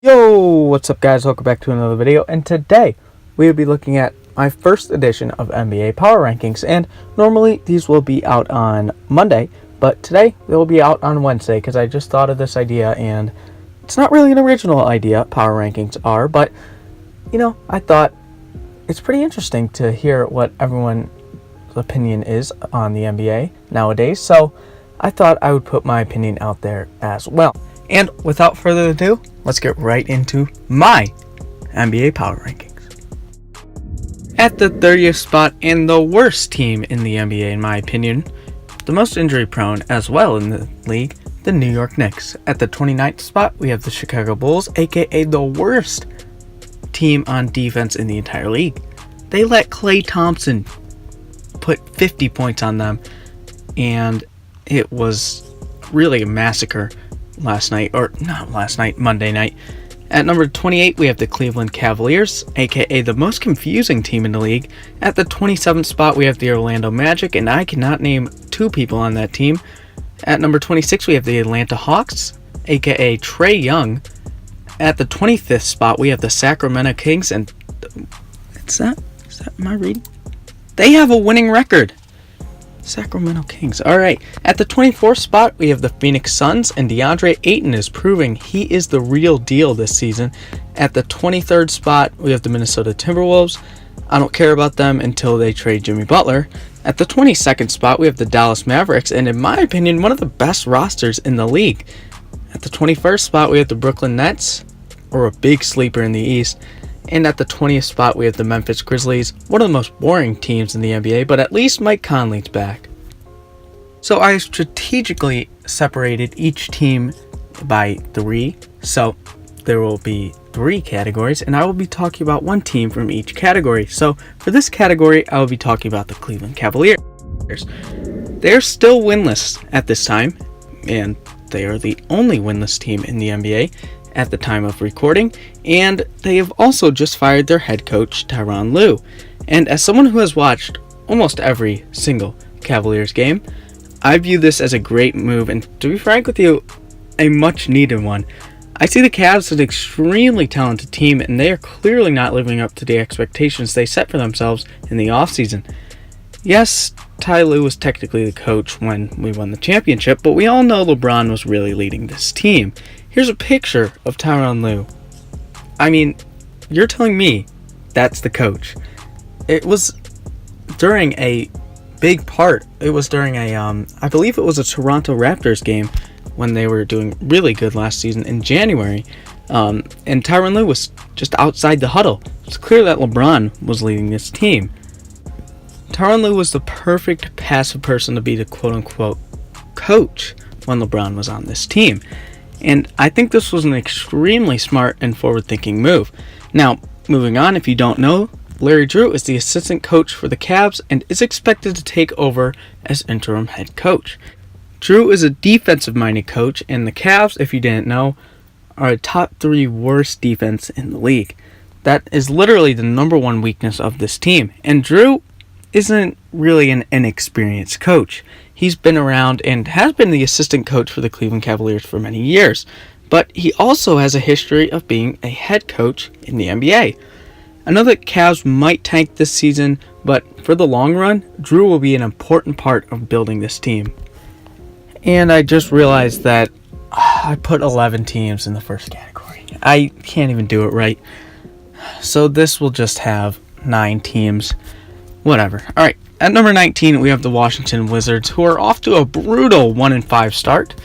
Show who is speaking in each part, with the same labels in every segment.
Speaker 1: Yo, what's up guys? Welcome back to another video, and today we will be looking at my first edition of NBA Power Rankings, and normally these will be out on Monday, but today they will be out on Wednesday because I just thought of this idea, and it's not really an original idea, Power Rankings are, but I thought it's pretty interesting to hear what everyone's opinion is on the NBA nowadays, so I thought I would put my opinion out there as well. And without further ado, let's get right into my NBA Power Rankings. At the 30th spot, and the worst team in the NBA in my opinion, the most injury prone as well in the league, the New York Knicks. At the 29th spot, we have the Chicago Bulls, aka the worst team on defense in the entire league. They let Klay Thompson put 50 points on them, and it was really a massacre Monday night. At number 28, we have the Cleveland Cavaliers, aka the most confusing team in the league. At the 27th spot, we have the Orlando Magic, and I cannot name two people on that team. At number 26, we have the Atlanta Hawks, aka Trae Young. At the 25th spot, we have the Sacramento Kings, and am I reading? They have a winning record. Sacramento Kings. Alright, at the 24th spot, we have the Phoenix Suns, and DeAndre Ayton is proving he is the real deal this season. At the 23rd spot, we have the Minnesota Timberwolves. I don't care about them until they trade Jimmy Butler. At the 22nd spot, we have the Dallas Mavericks, and in my opinion, one of the best rosters in the league. At the 21st spot, we have the Brooklyn Nets, or a big sleeper in the East. And at the 20th spot, we have the Memphis Grizzlies, one of the most boring teams in the NBA, but at least Mike Conley's back. So I strategically separated each team by 3, so there will be 3 categories, and I will be talking about one team from each category. So for this category, I will be talking about the Cleveland Cavaliers. They're still winless at this time, and they are the only winless team in the NBA at the time of recording, and they have also just fired their head coach, Tyronn Lue. And as someone who has watched almost every single Cavaliers game, I view this as a great move, and to be frank with you, a much needed one. I see the Cavs as an extremely talented team, and they are clearly not living up to the expectations they set for themselves in the offseason. Yes, Ty Lue was technically the coach when we won the championship, but we all know LeBron was really leading this team. Here's a picture of Tyronn Lue. I mean, you're telling me that's the coach. It was during a big part. It was during I believe it was a Toronto Raptors game when they were doing really good last season in January. And Tyronn Lue was just outside the huddle. It's clear that LeBron was leading this team. Tyronn Lue was the perfect passive person to be the quote-unquote coach when LeBron was on this team. And I think this was an extremely smart and forward-thinking move. Now, moving on, if you don't know, Larry Drew is the assistant coach for the Cavs and is expected to take over as interim head coach. Drew is a defensive-minded coach, and the Cavs, if you didn't know, are a top 3 worst defense in the league. That is literally the number 1 weakness of this team. And Drew isn't really an inexperienced coach. He's been around and has been the assistant coach for the Cleveland Cavaliers for many years, but he also has a history of being a head coach in the NBA. I know that Cavs might tank this season, but for the long run, Drew will be an important part of building this team. And I just realized that I put 11 teams in the first category. I can't even do it right. So this will just have 9 teams. Whatever. Alright, at number 19, we have the Washington Wizards, who are off to a brutal 1-5 start.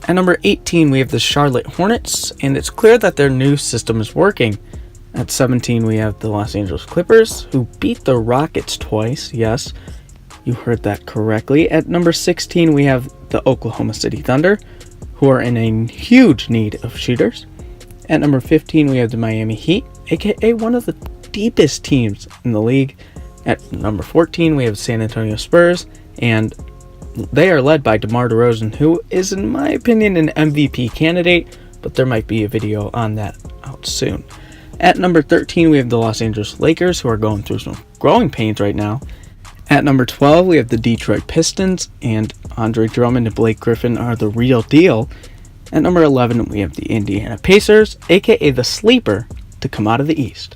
Speaker 1: At number 18, we have the Charlotte Hornets, and it's clear that their new system is working. At 17, we have the Los Angeles Clippers, who beat the Rockets twice. Yes, you heard that correctly. At number 16, we have the Oklahoma City Thunder, who are in a huge need of shooters. At number 15, we have the Miami Heat, aka one of the deepest teams in the league. At number 14, we have San Antonio Spurs, and they are led by DeMar DeRozan, who is, in my opinion, an MVP candidate, but there might be a video on that out soon. At number 13, we have the Los Angeles Lakers, who are going through some growing pains right now. At number 12, we have the Detroit Pistons, and Andre Drummond and Blake Griffin are the real deal. At number 11, we have the Indiana Pacers, aka the sleeper, to come out of the East.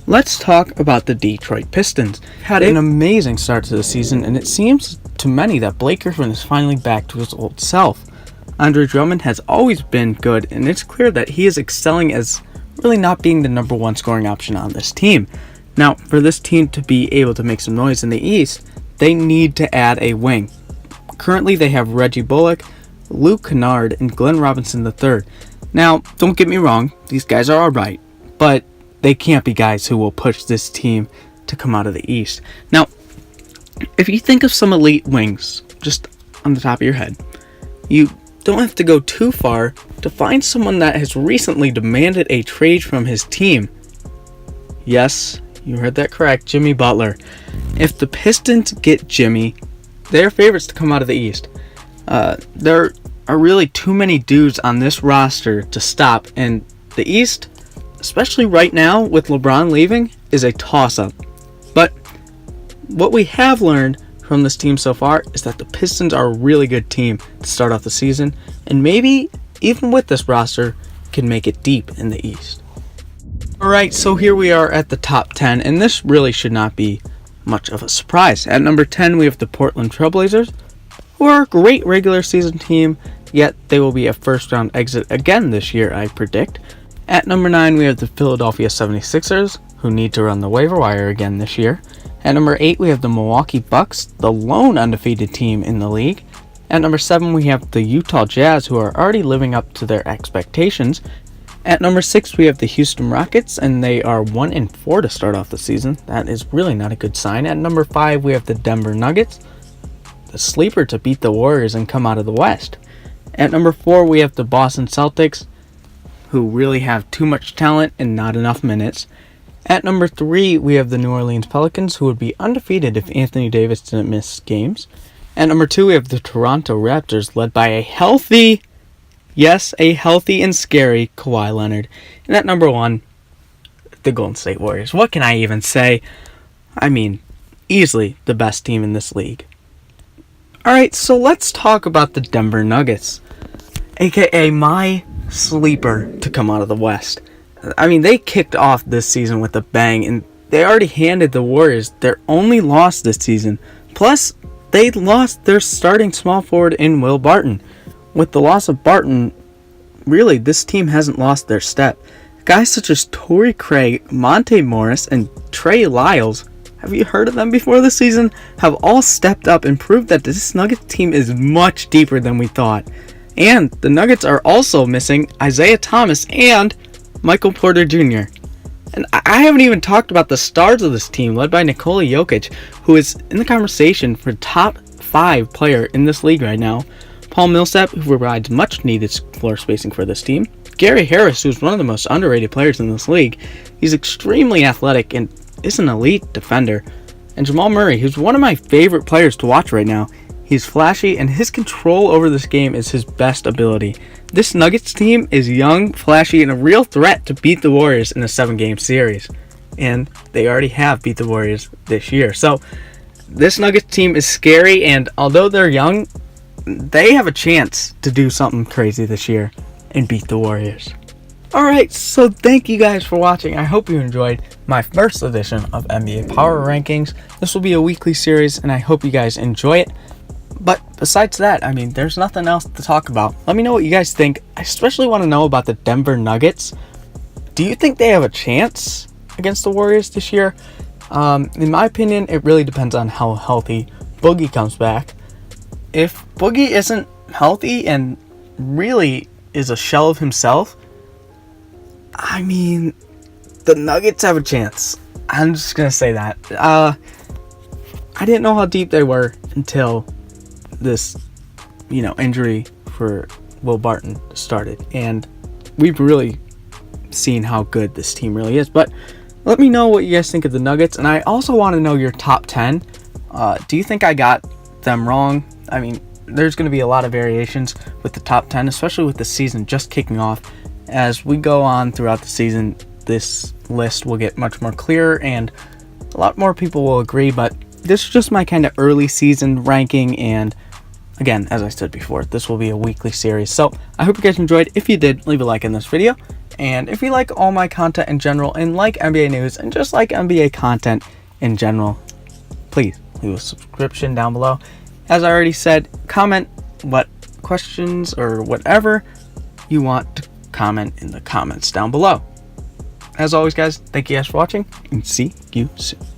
Speaker 1: Let's talk about the Detroit Pistons. Had an amazing start to the season, and it seems to many that Blake Griffin is finally back to his old self. Andre Drummond has always been good, and it's clear that he is excelling as really not being the number one scoring option on this team. Now, for this team to be able to make some noise in the East, they need to add a wing. Currently, they have Reggie Bullock, Luke Kennard, and Glenn Robinson III. Now, don't get me wrong, these guys are alright, but they can't be guys who will push this team to come out of the East. Now, if you think of some elite wings, just on the top of your head, you don't have to go too far to find someone that has recently demanded a trade from his team. Yes, you heard that correct, Jimmy Butler. If the Pistons get Jimmy, they're favorites to come out of the East. There are really too many dudes on this roster to stop, and the East, especially right now with LeBron leaving, is a toss-up. But what we have learned from this team so far is that the Pistons are a really good team to start off the season, and maybe even with this roster can make it deep in the East. Alright, so here we are at the top 10, and this really should not be much of a surprise. At number 10, we have the Portland Trailblazers, who are a great regular season team, yet they will be a first round exit again this year, I predict. At number 9, we have the Philadelphia 76ers, who need to run the waiver wire again this year. At number 8, we have the Milwaukee Bucks, the lone undefeated team in the league. At number 7, we have the Utah Jazz, who are already living up to their expectations. At number 6, we have the Houston Rockets, and they are 1-4 to start off the season. That is really not a good sign. At number 5, we have the Denver Nuggets, the sleeper to beat the Warriors and come out of the West. At number 4, we have the Boston Celtics, who really have too much talent and not enough minutes. At number 3, we have the New Orleans Pelicans, who would be undefeated if Anthony Davis didn't miss games. At number 2, we have the Toronto Raptors, led by a healthy and scary Kawhi Leonard. And at number 1, the Golden State Warriors. What can I even say? I mean, easily the best team in this league. Alright, so let's talk about the Denver Nuggets, aka my sleeper to come out of the West. I mean, they kicked off this season with a bang, and they already handed the Warriors their only loss this season. Plus, they lost their starting small forward in Will Barton. With the loss of Barton, really, this team hasn't lost their step. Guys such as Torrey Craig, Monte Morris, and Trey Lyles, have you heard of them before this season? Have all stepped up and proved that this Nuggets team is much deeper than we thought. And the Nuggets are also missing Isaiah Thomas and Michael Porter Jr. And I haven't even talked about the stars of this team, led by Nikola Jokic, who is in the conversation for top 5 player in this league right now. Paul Millsap, who provides much needed floor spacing for this team. Gary Harris, who's one of the most underrated players in this league. He's extremely athletic and is an elite defender. And Jamal Murray, who's one of my favorite players to watch right now. He's flashy, and his control over this game is his best ability. This Nuggets team is young, flashy, and a real threat to beat the Warriors in a 7-game series. And they already have beat the Warriors this year. So, this Nuggets team is scary, and although they're young, they have a chance to do something crazy this year and beat the Warriors. Alright, so thank you guys for watching. I hope you enjoyed my first edition of NBA Power Rankings. This will be a weekly series, and I hope you guys enjoy it. But besides that, I mean, there's nothing else to talk about. Let me know what you guys think. I especially want to know about the Denver Nuggets. Do you think they have a chance against the Warriors this year? In my opinion, it really depends on how healthy Boogie comes back. If Boogie isn't healthy and really is a shell of himself, I mean, the Nuggets have a chance. I'm just going to say that. I didn't know how deep they were until this, injury for Will Barton started. And we've really seen how good this team really is. But let me know what you guys think of the Nuggets. And I also want to know your top 10. Do you think I got them wrong? I mean, there's going to be a lot of variations with the top 10, especially with the season just kicking off. As we go on throughout the season, this list will get much more clearer and a lot more people will agree, but this is just my kind of early season ranking, and Again, as I said before, this will be a weekly series. So I hope you guys enjoyed. If you did, leave a like in this video. And if you like all my content in general and like NBA news and just like NBA content in general, please leave a subscription down below. As I already said, comment what questions or whatever you want to comment in the comments down below. As always, guys, thank you guys for watching and see you soon.